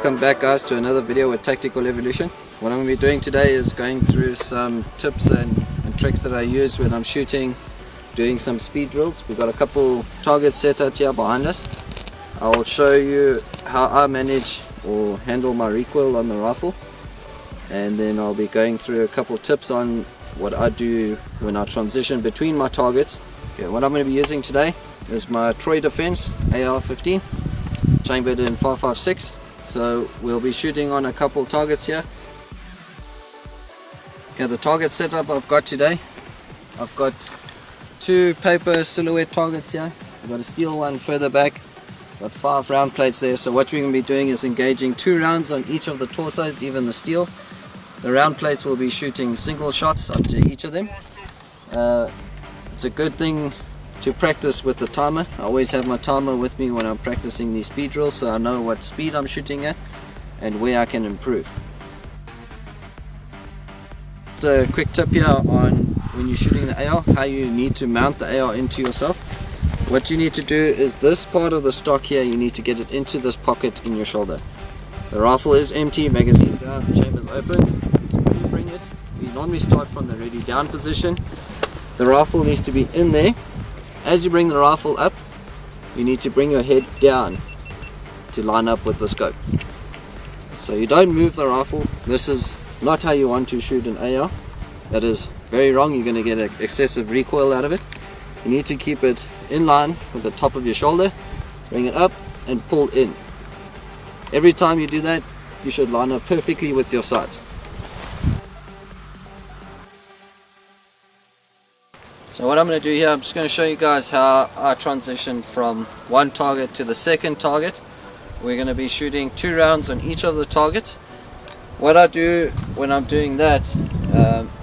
Welcome back, guys, to another video with Tactical Evolution. What I'm going to be doing today is going through some tips and tricks that I use when I'm shooting, doing some speed drills. We've got a couple targets set out here behind us. I'll show you how I manage or handle my recoil on the rifle, and then I'll be going through a couple tips on what I do when I transition between my targets. Okay, what I'm going to be using today is my Troy Defense AR-15, chambered in 5.56. So we'll be shooting on a couple targets here. Okay, the target setup I've got today, I've got two paper silhouette targets here. I've got a steel one further back, got 5 round plates there. So what we're going to be doing is engaging 2 rounds on each of the torsos, even the steel. The round plates will be shooting single shots up to each of them. It's a good thing to practice with the timer. I always have my timer with me when I'm practicing these speed drills, so I know what speed I'm shooting at and where I can improve. Just a quick tip here on when you're shooting the AR, how you need to mount the AR into yourself. What you need to do is this part of the stock here, you need to get it into this pocket in your shoulder. The rifle is empty, magazine's out, chamber's open. So when you bring it, we normally start from the ready down position. The rifle needs to be in there. As you bring the rifle up, you need to bring your head down to line up with the scope. So you don't move the rifle. This is not how you want to shoot an AR. That is very wrong. You're going to get excessive recoil out of it. You need to keep it in line with the top of your shoulder, bring it up and pull in. Every time you do that, you should line up perfectly with your sights. So what I'm going to do here, I'm just going to show you guys how I transition from one target to the second target. We're going to be shooting 2 rounds on each of the targets. What I do when I'm doing that,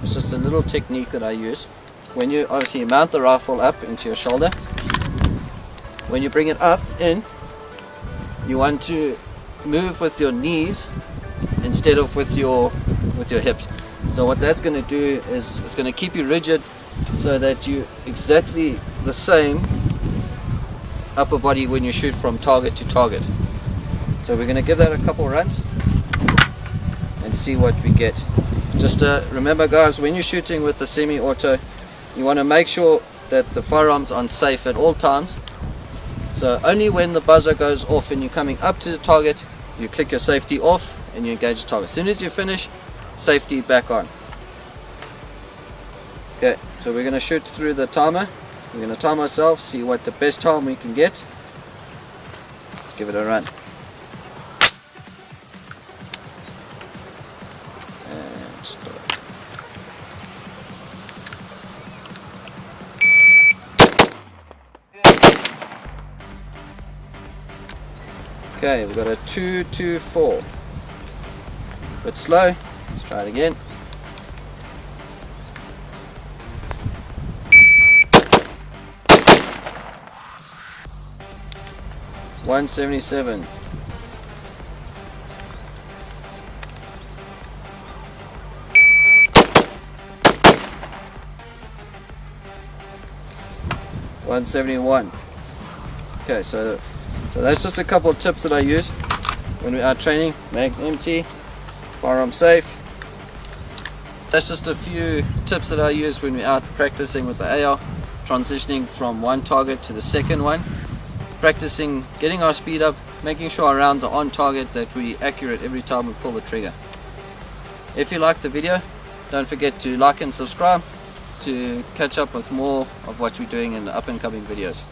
it's just a little technique that I use. When you obviously mount the rifle up into your shoulder, when you bring it up in, you want to move with your knees instead of with your hips. So what that's going to do is it's going to keep you rigid, so that you exactly the same upper body when you shoot from target to target. So we're going to give that a couple runs and see what we get. Just remember, guys, when you're shooting with the semi-auto, you want to make sure that the firearm's on safe at all times. So only when the buzzer goes off and you're coming up to the target, you click your safety off and you engage the target. As soon as you finish, safety back on. Okay, so we're going to shoot through the timer. We're going to time ourselves, see what the best time we can get. Let's give it a run. And start. Okay, we've got a 2-2-4. Bit slow. Let's try it again. $177. $171. Okay, so that's just a couple of tips that I use when we are training. Mags empty, firearm safe. That's just a few tips that I use when we are practicing with the AR, transitioning from one target to the second one. Practicing getting our speed up, making sure our rounds are on target, that we're accurate every time we pull the trigger. If you like the video, don't forget to like and subscribe to catch up with more of what we're doing in the up and coming videos.